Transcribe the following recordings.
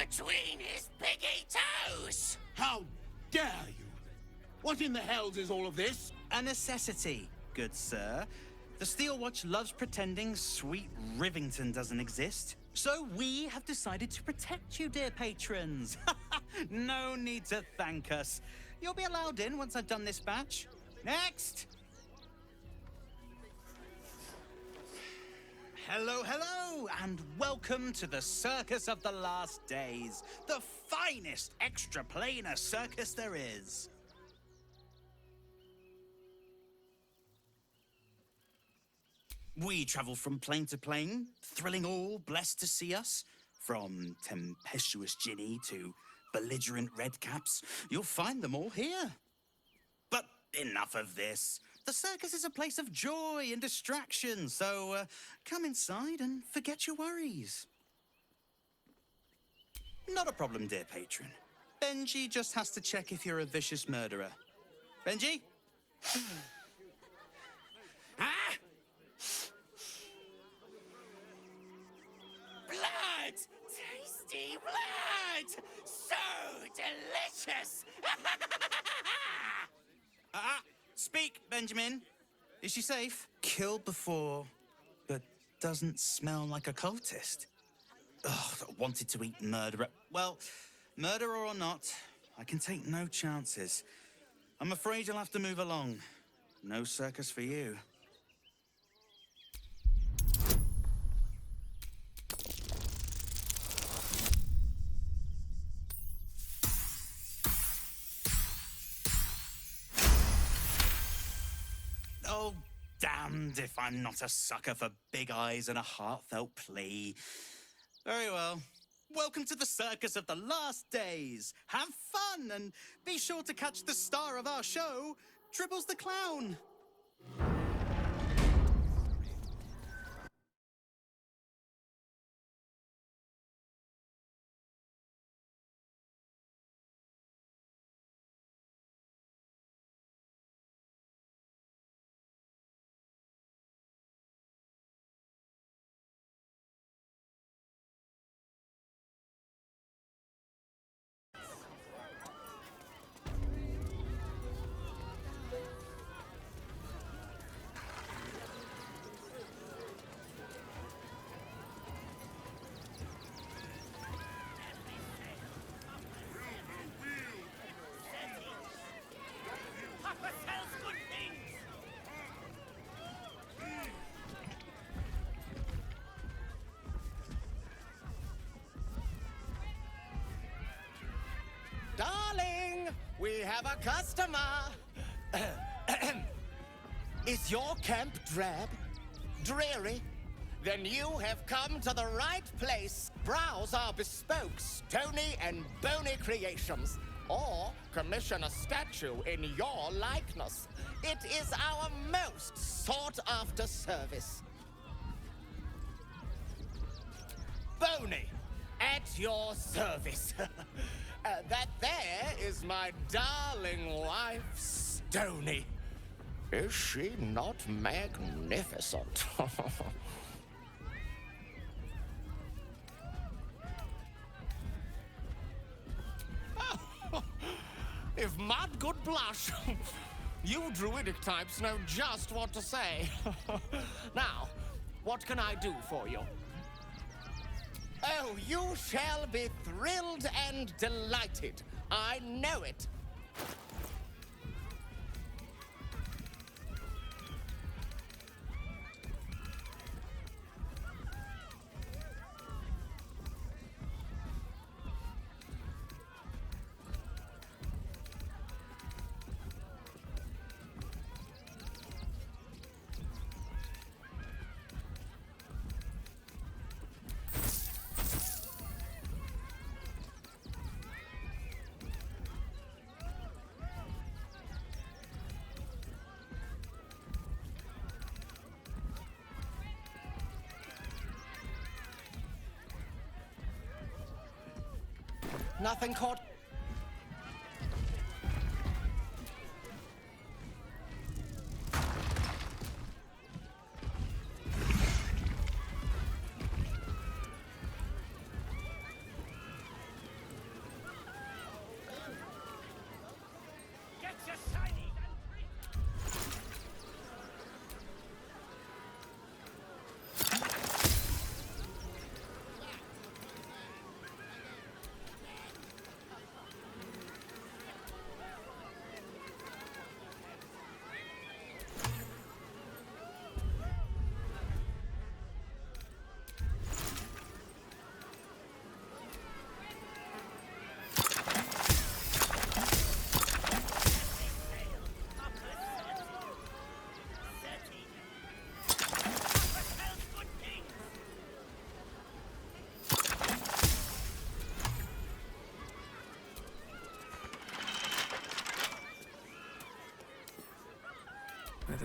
between his piggy toes! How dare you! What in the hells is all of this? A necessity, good sir. The Steel Watch loves pretending sweet Rivington doesn't exist. So we have decided to protect you, dear patrons. No need to thank us. You'll be allowed in once I've done this batch. Next! Hello, hello, and welcome to the Circus of the Last Days, the finest extra-planar circus there is. We travel from plane to plane, thrilling all blessed to see us. From tempestuous Ginny to belligerent redcaps, you'll find them all here. But enough of this. The circus is a place of joy and distraction, so come inside and forget your worries. Not a problem, dear patron. Benji just has to check if you're a vicious murderer. Benji? Ah! Blood! Tasty blood! So delicious! Speak, Benjamin. Is she safe? Killed before, but doesn't smell like a cultist. Ugh, wanted to eat murderer. Well, murderer or not, I can take no chances. I'm afraid you'll have to move along. No circus for you. Oh, damned if I'm not a sucker for big eyes and a heartfelt plea. Very well. Welcome to the Circus of the Last Days. Have fun and be sure to catch the star of our show, Dribbles the Clown. Papa sells good things! Darling, we have a customer. Is your camp drab? Dreary? Then you have come to the right place. Browse our bespoke, stony and bony creations. Or commission a statue in your likeness. It is our most sought-after service. Bony, at your service. That there is my darling wife, Stony. Is she not magnificent? If mud could blush, you druidic types know just what to say. Now, what can I do for you? Oh, you shall be thrilled and delighted. I know it. Nothing caught.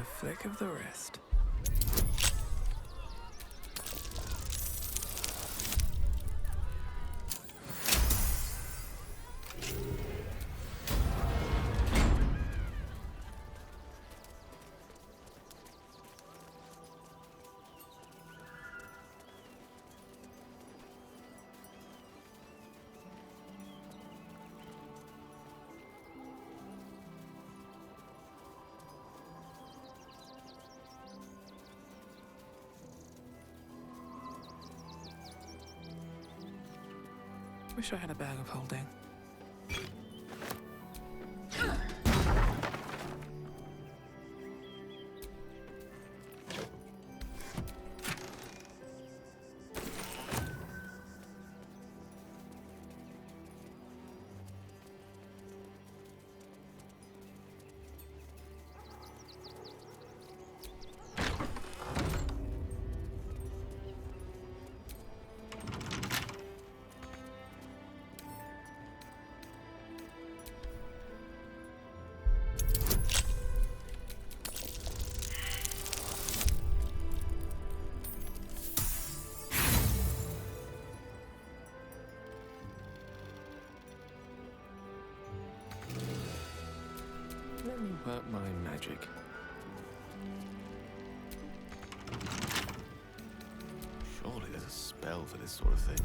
a flick of the wrist. Wish I had a bag of holding. Let me work my magic. Surely there's a spell for this sort of thing.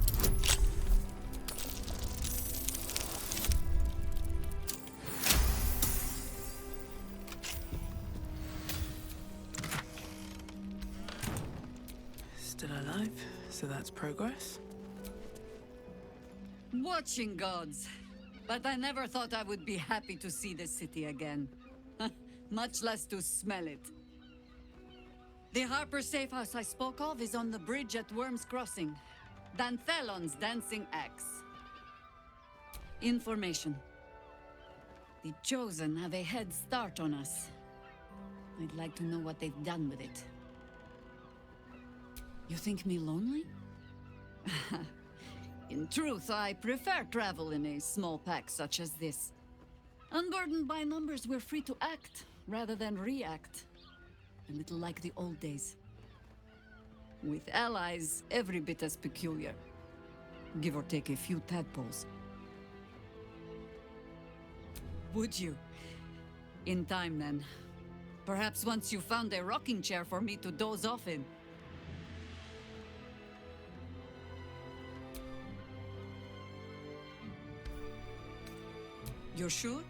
Still alive, so that's progress. Watching gods. But I never thought I would be happy to see the city again. Much less to smell it. The Harper safe house I spoke of is on the bridge at Worm's Crossing. Danthelon's dancing axe. Information. The Chosen have a head start on us. I'd like to know what they've done with it. You think me lonely? In truth, I prefer travel in a small pack such as this. Unburdened by numbers, we're free to act, rather than react. A little like the old days. With allies, every bit as peculiar. Give or take a few tadpoles. Would you? In time, then. Perhaps once you found a rocking chair for me to doze off in. You're sure?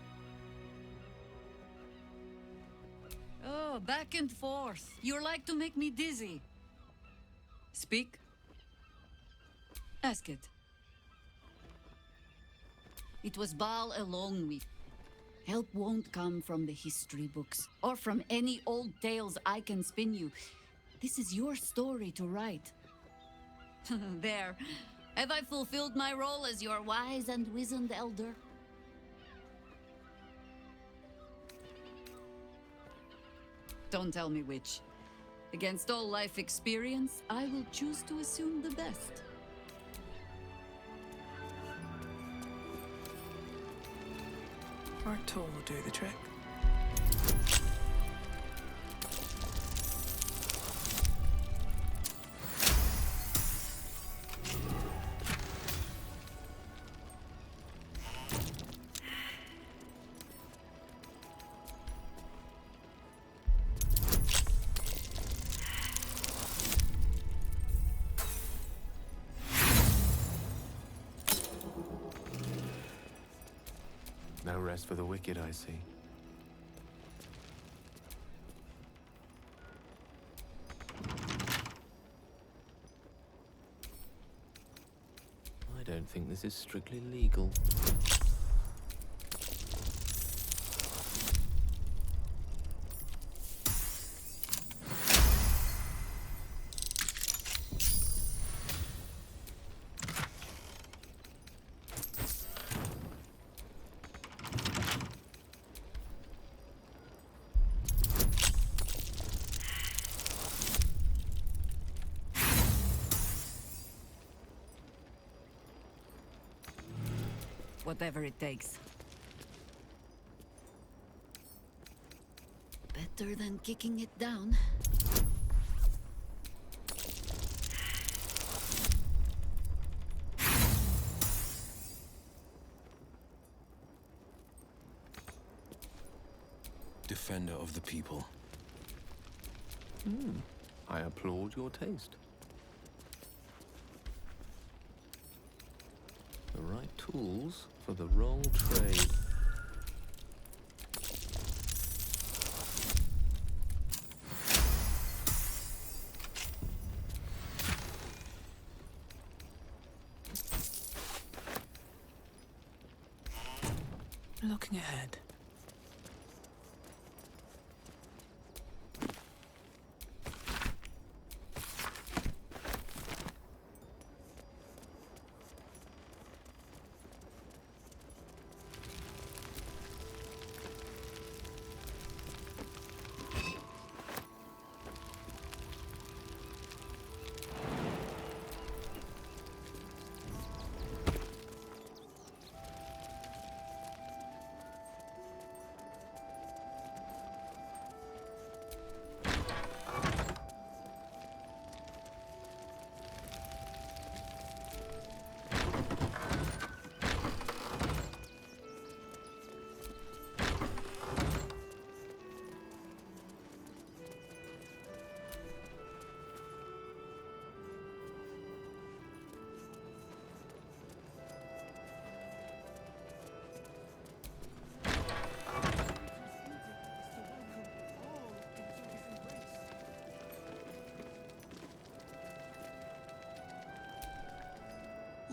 Oh, back and forth. You're like to make me dizzy. Speak. Ask it. It was Baal alone we... Help won't come from the history books, or from any old tales I can spin you. This is your story to write. There. Have I fulfilled my role as your wise and wizened elder? Don't tell me which. Against all life experience, I will choose to assume the best. Right tool will do the trick. No rest for the wicked, I see. I don't think this is strictly legal. Whatever it takes. Bet Better than kicking it down. Defender of the people. I applaud your taste. The right tools for the wrong trade. Looking ahead.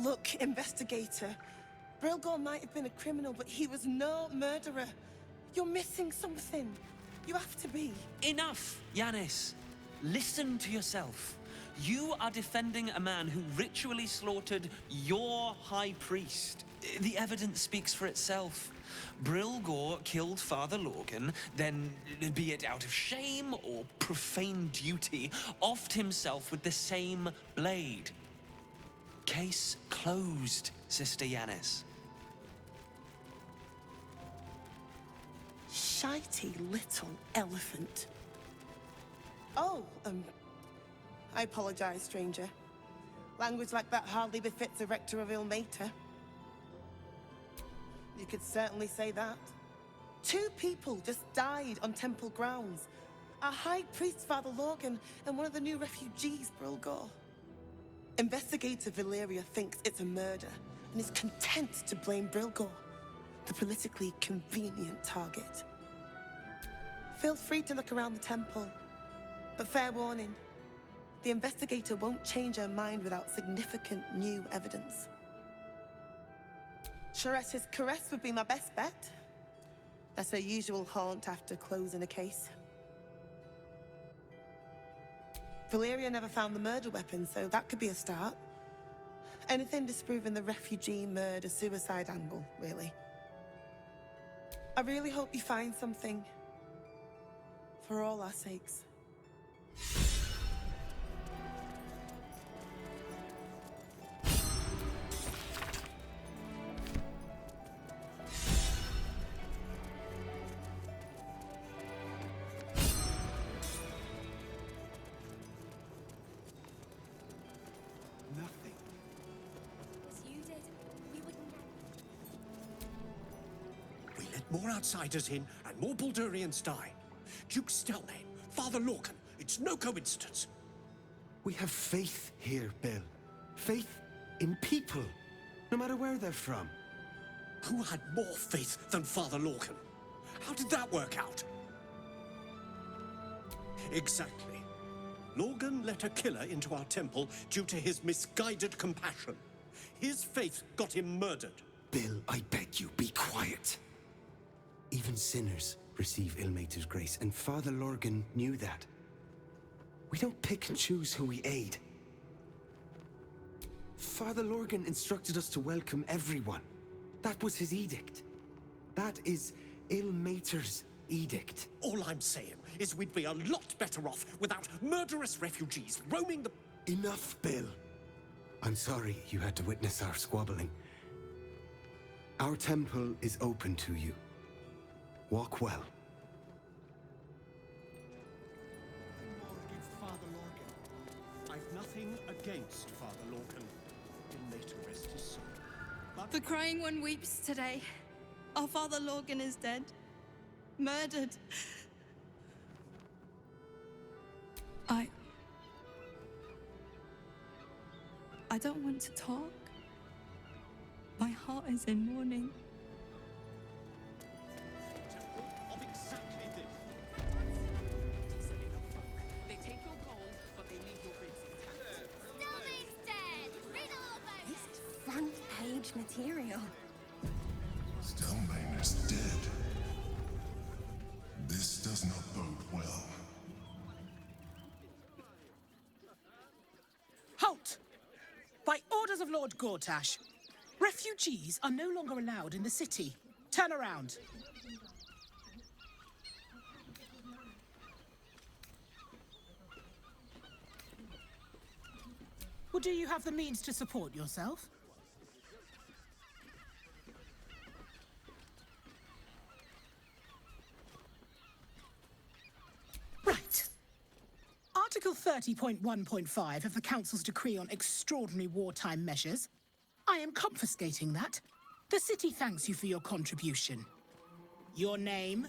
Look, investigator. Brilgor might have been a criminal, but he was no murderer. You're missing something. You have to be. Enough, Yanis. Listen to yourself. You are defending a man who ritually slaughtered your high priest. The evidence speaks for itself. Brilgor killed Father Lorgan, then, be it out of shame or profane duty, offed himself with the same blade. Case closed, Sister Yanis. Shitey little elephant. Oh, I apologize, stranger. Language like that hardly befits a rector of Ilmater. You could certainly say that. 2 people just died on temple grounds. Our high priest, Father Lorgan, and one of the new refugees, Brilgor. Investigator Valeria thinks it's a murder and is content to blame Brilgor, the politically convenient target. Feel free to look around the temple, but fair warning, the investigator won't change her mind without significant new evidence. Sharessa's caress would be my best bet. That's her usual haunt after closing a case. Valeria never found the murder weapon, so that could be a start. Anything disproving the refugee murder-suicide angle, really. I really hope you find something. For all our sakes. Nothing. We let more outsiders in, and more Baldurians die. Duke Stelnane, Father Lorcan, it's no coincidence. We have faith here, Bill. Faith in people, no matter where they're from. Who had more faith than Father Lorcan? How did that work out? Exactly. Lorgan let a killer into our temple due to his misguided compassion. His faith got him murdered. Bill, I beg you, be quiet. Even sinners receive Ilmater's grace, and Father Lorgan knew that. We don't pick and choose who we aid. Father Lorgan instructed us to welcome everyone. That was his edict. That is Ilmater's edict. All I'm saying is we'd be a lot better off without murderous refugees roaming the... Enough, Bill. I'm sorry you had to witness our squabbling. Our temple is open to you. Walk well. against Father Lorcan. May to rest his soul. But The Crying One weeps today. Our Father Lorcan is dead. Murdered. I don't want to talk. My heart is in mourning. of exactly this. They take your gold, but they leave your ribs intact. Stillmane's dead! Read all about This is front-page material. Stillmane is dead. This does not bode well. Halt! By orders of Lord Gortash, refugees are no longer allowed in the city. Turn around. Well, do you have the means to support yourself? Right. Article 30.1.5 of the Council's Decree on Extraordinary Wartime Measures. I am confiscating that. The city thanks you for your contribution. Your name?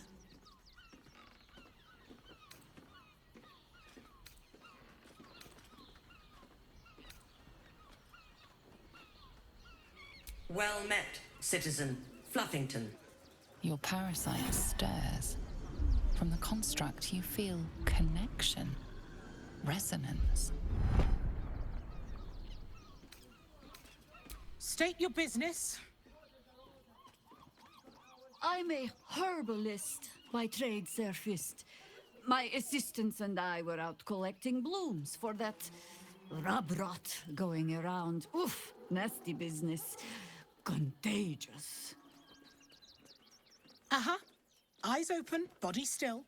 Well met, citizen Fluffington. Your parasite stirs. From the construct, you feel connection, resonance. State your business. I'm a herbalist by trade, Sir Fist. My assistants and I were out collecting blooms for that rub rot going around. Oof, nasty business. Contagious. Uh-huh. Eyes open, body still.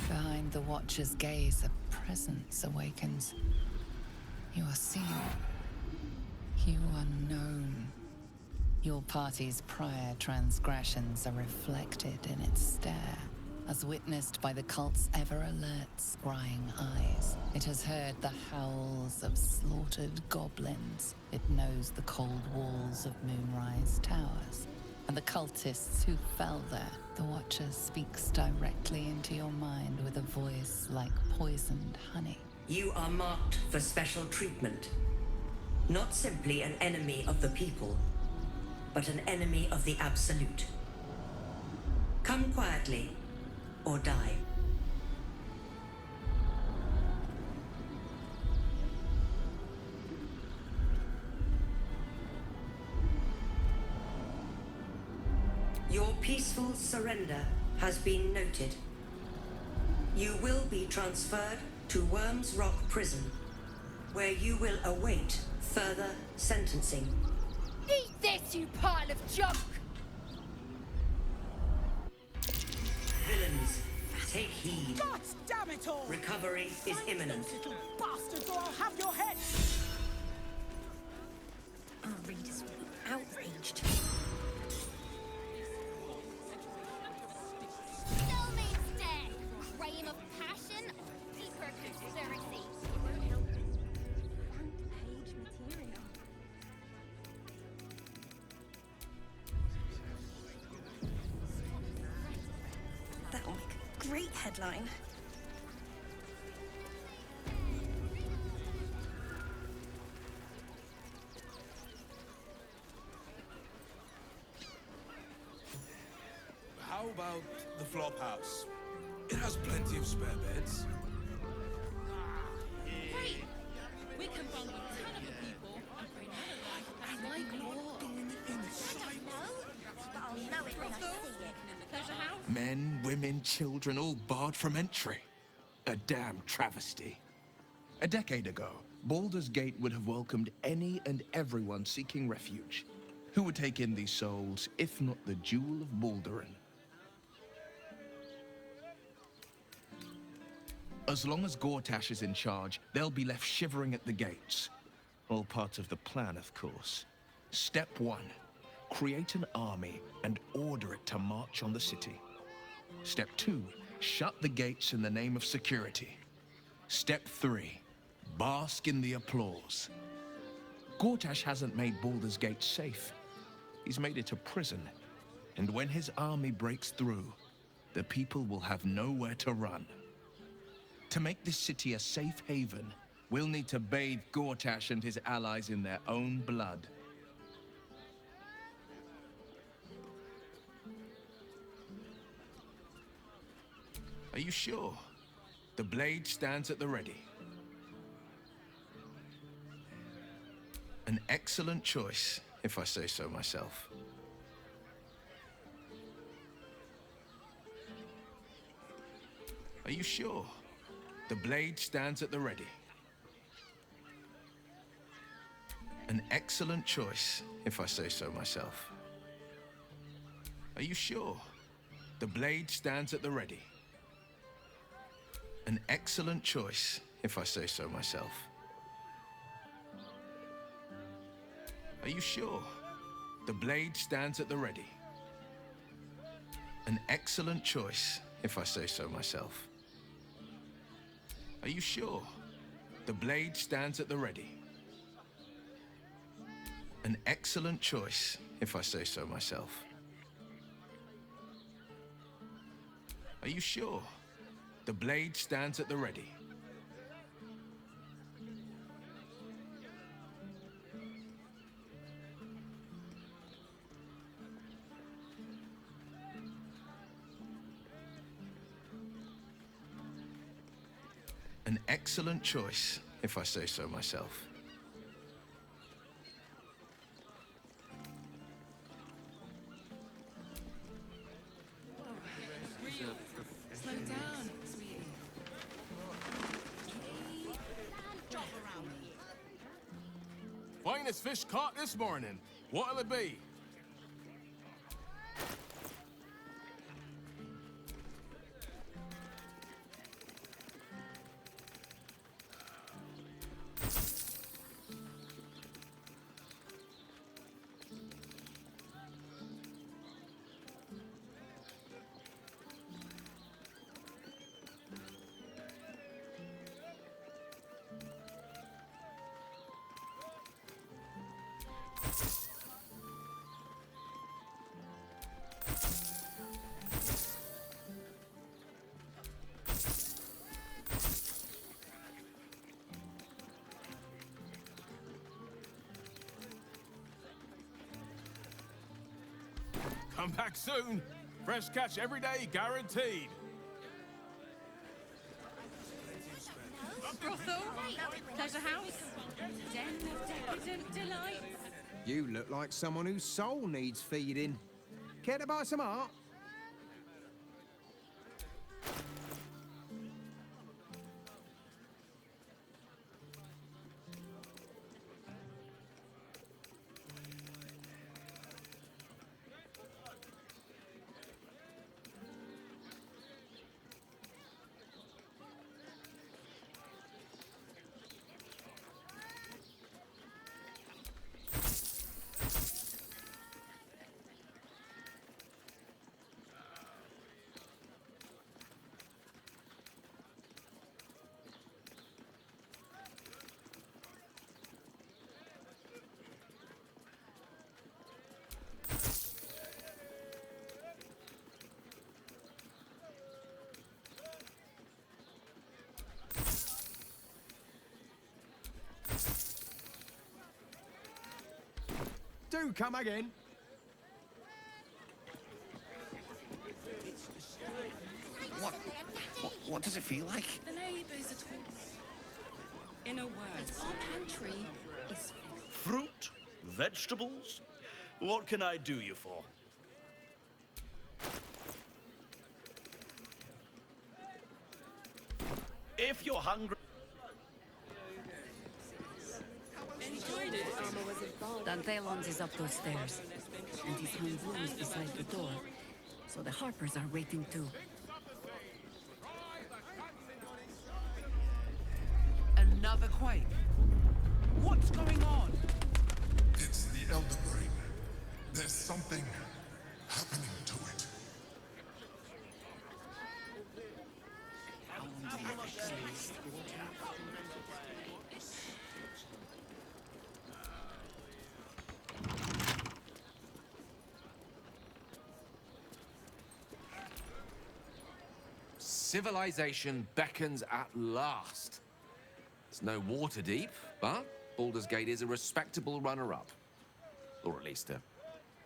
Behind the Watcher's gaze, a presence awakens. You are seen. You are known. Your party's prior transgressions are reflected in its stare, as witnessed by the cult's ever-alert, scrying eyes. It has heard the howls of slaughtered goblins. It knows the cold walls of Moonrise Towers, and the cultists who fell there. The Watcher speaks directly into your mind with a voice like poisoned honey. You are marked for special treatment. Not simply an enemy of the people, but an enemy of the Absolute. Come quietly, or die. Your peaceful surrender has been noted. You will be transferred to Worms Rock Prison, where you will await further sentencing. Eat this, you pile of junk! Villains, take heed. God damn it all! Recovery is imminent. Little bastards, or I'll have your head! Our readers will be outraged. Stillmane's dead! Crime of passion, deeper conspiracy. Front-page material. That'll make a great headline. How about the flop house? It has plenty of spare beds. Great! We can bond with 10 other people and bring another life like war. But I'll know it when I see it. Pleasure house? Men, women, children, all barred from entry. A damn travesty. A decade ago, Baldur's Gate would have welcomed any and everyone seeking refuge. Who would take in these souls, if not the Jewel of Baldurin? As long as Gortash is in charge, they'll be left shivering at the gates. All part of the plan, of course. Step 1. create an army and order it to march on the city. Step 2, shut the gates in the name of security. Step 3, bask in the applause. Gortash hasn't made Baldur's Gate safe. He's made it a prison. And when his army breaks through, the people will have nowhere to run. To make this city a safe haven, we'll need to bathe Gortash and his allies in their own blood. Are you sure? The blade stands at the ready. An excellent choice, if I say so myself. Are you sure? The blade stands at the ready. An excellent choice, if I say so myself. Are you sure? The blade stands at the ready. An excellent choice, if I say so myself. Are you sure? The blade stands at the ready. An excellent choice, if I say so myself. Are you sure? The blade stands at the ready. An excellent choice, if I say so myself. Are you sure? The blade stands at the ready. An excellent choice, if I say so myself. Slow down, sweetie. Finest fish caught this morning. What'll it be? Come back soon. Fresh catch every day, guaranteed. Brothel, pleasure house, den of decadent delights. You look like someone whose soul needs feeding. Care to buy some art? Do come again. What does it feel like? The neighbours are talking. In a word, our pantry is Fruit? Vegetables? What can I do you for? If you're hungry... enjoyed it. Dantelons is up those stairs, and his home is beside the door, so the Harpers are waiting too. Another quake? What's going on? It's the Elder Brain. There's something happening to it. Civilization beckons at last. It's no water deep, but Baldur's Gate is a respectable runner-up. Or at least a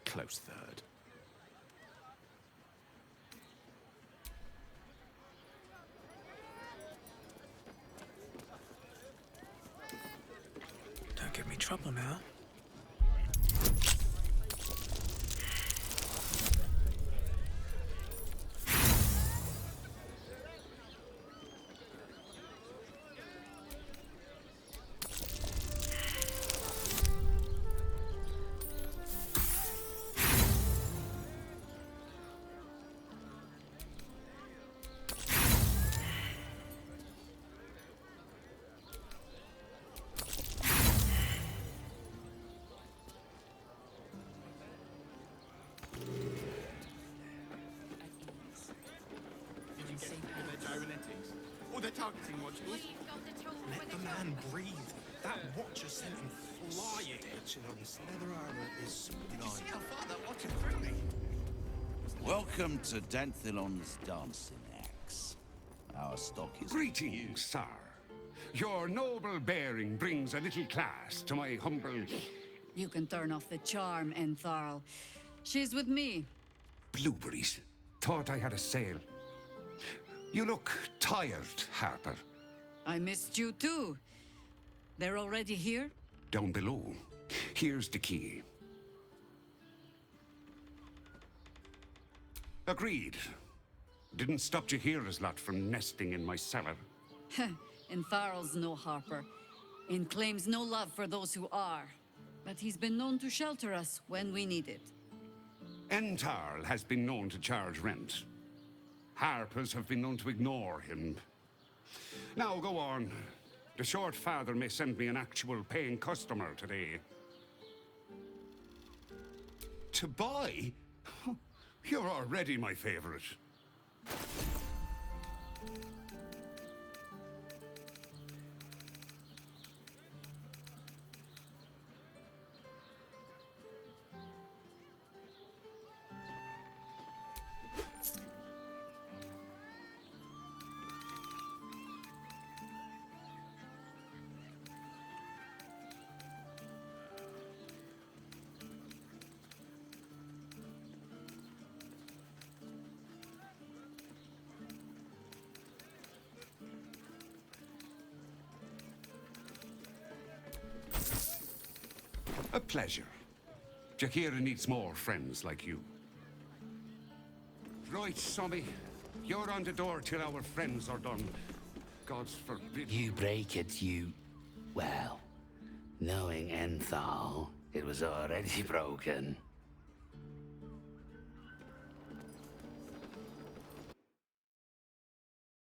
close third. Don't give me trouble now. Or they're targeting watchers. Let the man breathe. That watcher sent him flying. Stitching on this leather armor is sublime. See how far that watcher threw me? Welcome to Danthilon's dancing axe. Our stock is Greetings, sir. Your noble bearing brings a little class to my humble... You can turn off the charm, Entharl. She's with me. Blueberries. Thought I had a sale. You look tired, Harper. I missed you too. They're already here? Down below. Here's the key. Agreed. Didn't stop you here as lot from nesting in my cellar. Entharl's no Harper, and claims no love for those who are. But he's been known to shelter us when we need it. Entarl has been known to charge rent. Harpers have been known to ignore him. Now go on. The short father may send me an actual paying customer today. To buy? You're already my favorite. A pleasure. Jakira needs more friends like you. Right, Sommy. You're on the door till our friends are done. God's forbid. You break it, you... Well, knowing Enthal, it was already broken.